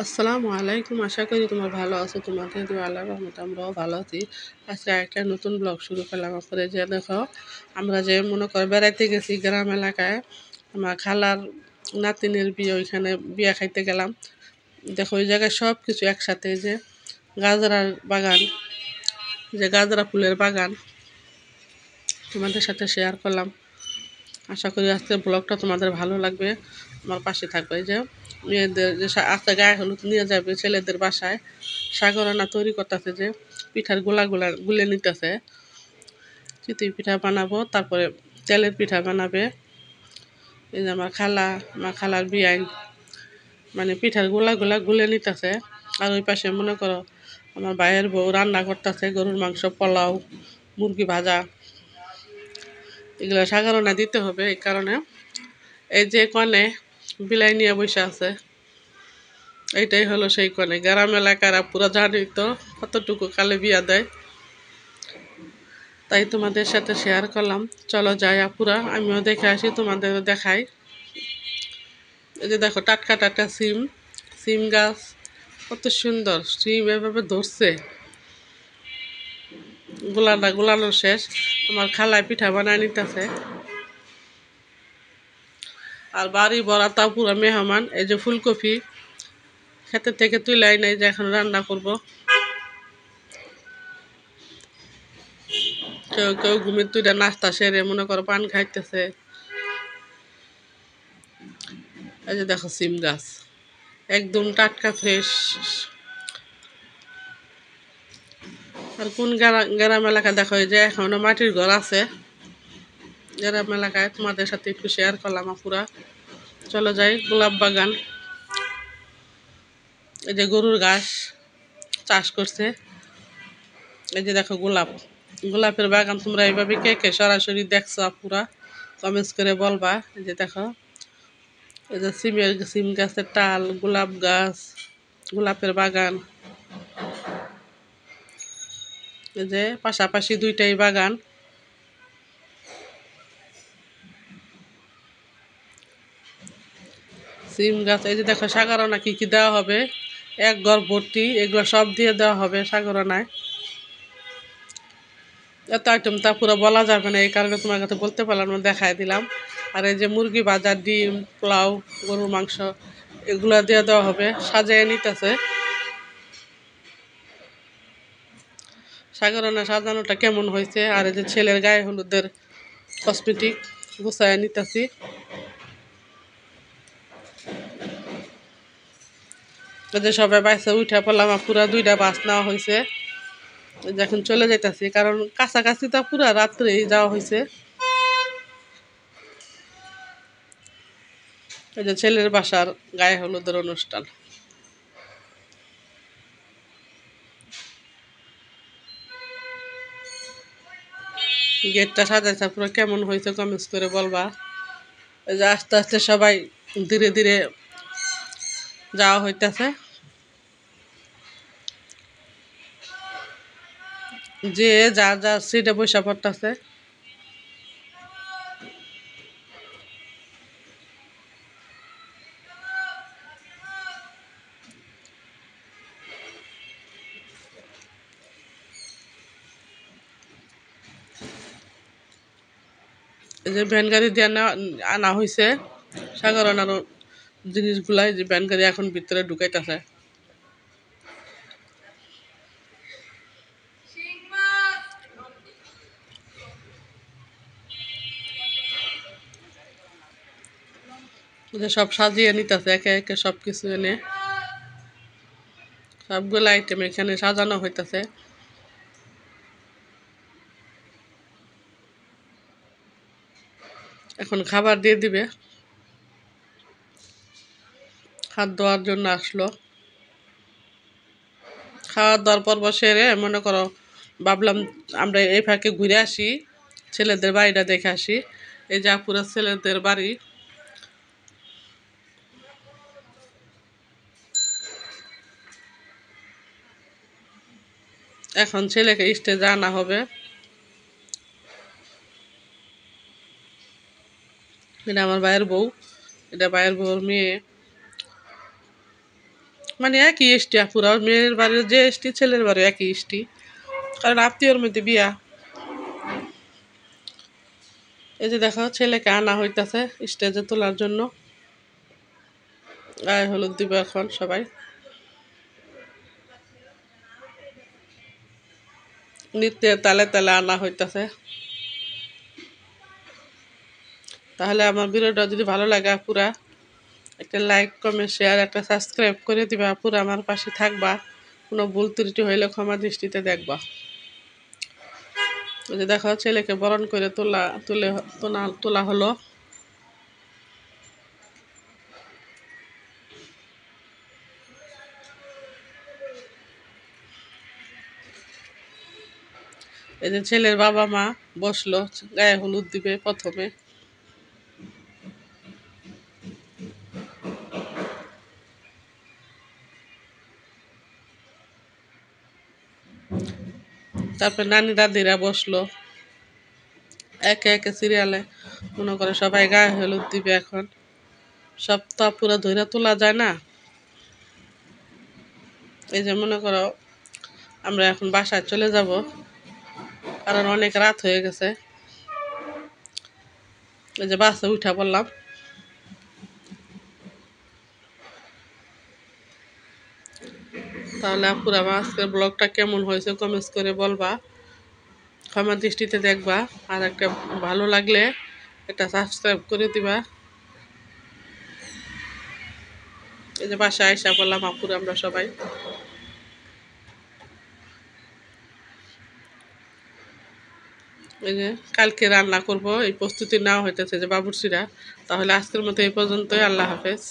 আসসালামু আলাইকুম। আশা করি তোমরা ভালো আছো। তোমাদের দোয়া আল্লাহর রহমতে আমরাও ভালো আছি। আজকে একটা নতুন ব্লগ শুরু করলাম। করে যে দেখো, আমরা যে মনে করো বেড়াইতে গেছি গ্রাম এলাকায়, আমার খালার নাতিনের বিয়ে, ওইখানে বিয়ে খাইতে গেলাম। দেখো ওই জায়গায় সব কিছু একসাথে, যে গাজরার বাগান, যে গাজরা ফুলের বাগান, তোমাদের সাথে শেয়ার করলাম। আশা করি আজকের ব্লগটা তোমাদের ভালো লাগবে, আমার পাশে থাকবে। এই যে মেয়েদের যে আজকে গায়ে হলুদ নিয়ে যাবে ছেলেদের বাসায়, সাগরানা তৈরি করতেছে, যে পিঠার গোলা গোলা গুলে নিতেছে। চিতই পিঠা বানাবো, তারপরে তেলের পিঠা বানাবে। এই যে আমার খালার বিয়াই মানে পিঠার গোলা গোলা গুলে নিতেছে। আর ওই পাশে মনে করো আমার ভাইয়ের বউ রান্না করতেছে, গরুর মাংস, পোলাও, মুরগি ভাজা। এগুলো সাগরানা দিতে হবে, এই কারণে। এই যে কনে বিলাই নিয়ে বসে আছে, এইটাই হলো সেই কনে। গ্রাম এলাকারা পুরো জানি তো কতটুকু কালে বিয়া দেয়, তাই তোমাদের সাথে শেয়ার করলাম। চলো যাই আপুরা, আমিও দেখে আসি, তোমাদেরও দেখাই। এই যে দেখো টাটকা টাটকা সিম, সিম গাছ, কত সুন্দর সিম এভাবে ধরছে। গোলানো শেষ, আমার খালায় পিঠা বানায় নিতেছে। আর বাড়ি ভরা তা পুরো মেহমান। এই যে ফুলকপি ক্ষেতের থেকে তুলাই নাই, যে এখন রান্না করব। কেউ কেউ ঘুমের তুইটা নাস্তা সেরে মনে করো পান খাইতেছে। এই যে দেখো সিম গাছ একদম টাটকা ফ্রেশ। আর কোন গ্রাম এলাকায় দেখো, এই যে এখনো মাটির ঘর আছে গ্রাম এলাকায়, তোমাদের সাথে একটু শেয়ার করলাম আপুরা। চলো যাই। গোলাপ বাগান, এই যে গরুর ঘাস চাষ করছে। এই যে দেখো গোলাপের বাগান। তোমরা এইভাবে কে কে সরাসরি দেখছো আপুরা, কমেন্টস করে বলবা। এই যে দেখো, এই যে সিম গাছের টাল, গোলাপ গাছ, গোলাপের বাগান। এই যে পাশাপাশি দুইটাই বাগান। সিম গাছ। এই যে দেখো সাগরানা কি কি দেওয়া হবে, এক ঘর ভর্তি, এগুলো সব দিয়ে দেওয়া হবে সাগরানায়। এত আইটেম তা পুরো বলা যাবে না, এই কারণে তোমার কাছে বলতে পারলাম না, দেখাই দিলাম। আর এই যে মুরগি ভাজা, ডিম, পোলাও, গরুর মাংস, এগুলো দিয়ে দেওয়া হবে। সাজিয়ে নিতেছে। সাগরানা সাজানোটা কেমন হয়েছে। আর এই যে ছেলের গায়ে হলুদের কসমেটিক গুছায় নিতেছি। যে সবাই বাইসে উঠে পড়লাম, পুরা 2টা বাস নেওয়া হয়েছে। এখন চলে যাইতেছি, কারণ কাছাকাছি তো পুরা রাত্রেই যাওয়া হয়েছে। এই যে ছেলের বাসার গায়ে হলুদের অনুষ্ঠান। গেটটা সাজাইছে পুরো, কেমন হয়েছে কমেন্টস করে বলবা। এই যে আস্তে আস্তে সবাই ধীরে ধীরে যাওয়া হইতেছে, যে যার যার সিটে বসে পড়তেছে। এই যে ভ্যান গাড়ি দিয়ে আনা হয়েছে সাগরানার জিনিসগুলাই, যে ভ্যান গাড়ি এখন ভিতরে ঢুকাইতেছে। যে সব সাজিয়ে নিতেছে একে একে সব কিছু এনে, সবগুলো আইটেম এখানে সাজানো হইতেছে। এখন খাবার দিয়ে দিবে, হাত ধোয়ার জন্য আসলো। খাওয়া দাওয়ার পর্ব সেরে মনে করো ভাবলাম আমরা এই ফাঁকে ঘুরে আসি, ছেলেদের বাড়িটা দেখে আসি। এই যে আপুরা ছেলেদের বাড়ি। এখন ছেলেকে স্টেজে আনা হবে। এটা আমার ভাইয়ের বউ, এটা ভাইয়ের বউর মেয়ে। মানে একই এসটি আপুরা, মেয়ের বাড়ির যে এসটি ছেলের বাড়ি একই এসটি, কারণ আত্মীয়র মধ্যে বিয়া। এই যে দেখো ছেলেকে আনা হইতাছে স্টেজে তোলার জন্য, গায়ে হলুদ দিব এখন সবাই। নৃত্যের তালে তালে আনা হইতাছে। তাহলে আমার ভিডিওটা যদি ভালো লাগে আপুরা, একটা লাইক কমেন্ট শেয়ার একটা সাবস্ক্রাইব করে দিবা আপুরা, আমার পাশে থাকবা। কোনো ভুল ত্রুটি হইলে ক্ষমা দৃষ্টিতে দেখবা। এই যে দেখো ছেলেকে বরণ করে তোলা হলো। এই যে ছেলের বাবা মা বসলো, গায়ে হলুদ দিবে প্রথমে। তারপর নানি দাদিরা বসলো একে একে সিরিয়ালে, মনে করে সবাই গায়ে হলুদ দিবে এখন। সব তো পুরো ধইরা তোলা যায় না। এই যে মনে করো আমরা এখন বাসায় চলে যাব, কারণ অনেক রাত হয়ে গেছে। এই যে বাসে উঠা পড়লাম। তাহলে আপুরা আমার আজকের ব্লগটা কেমন হয়েছে কমেন্টস করে বলবা, ক্ষমা দৃষ্টিতে দেখবা। আর একটা ভালো লাগলে একটা সাবস্ক্রাইব করে দিবা। এই যে বাসায় আইসা বললাম আপুরা আমরা সবাই। এই যে কালকে রান্না করব এই প্রস্তুতি নেওয়া হইতেছে যে বাবুর্চিরা। তাহলে আজকের মতো এই পর্যন্তই, আল্লাহ হাফেজ।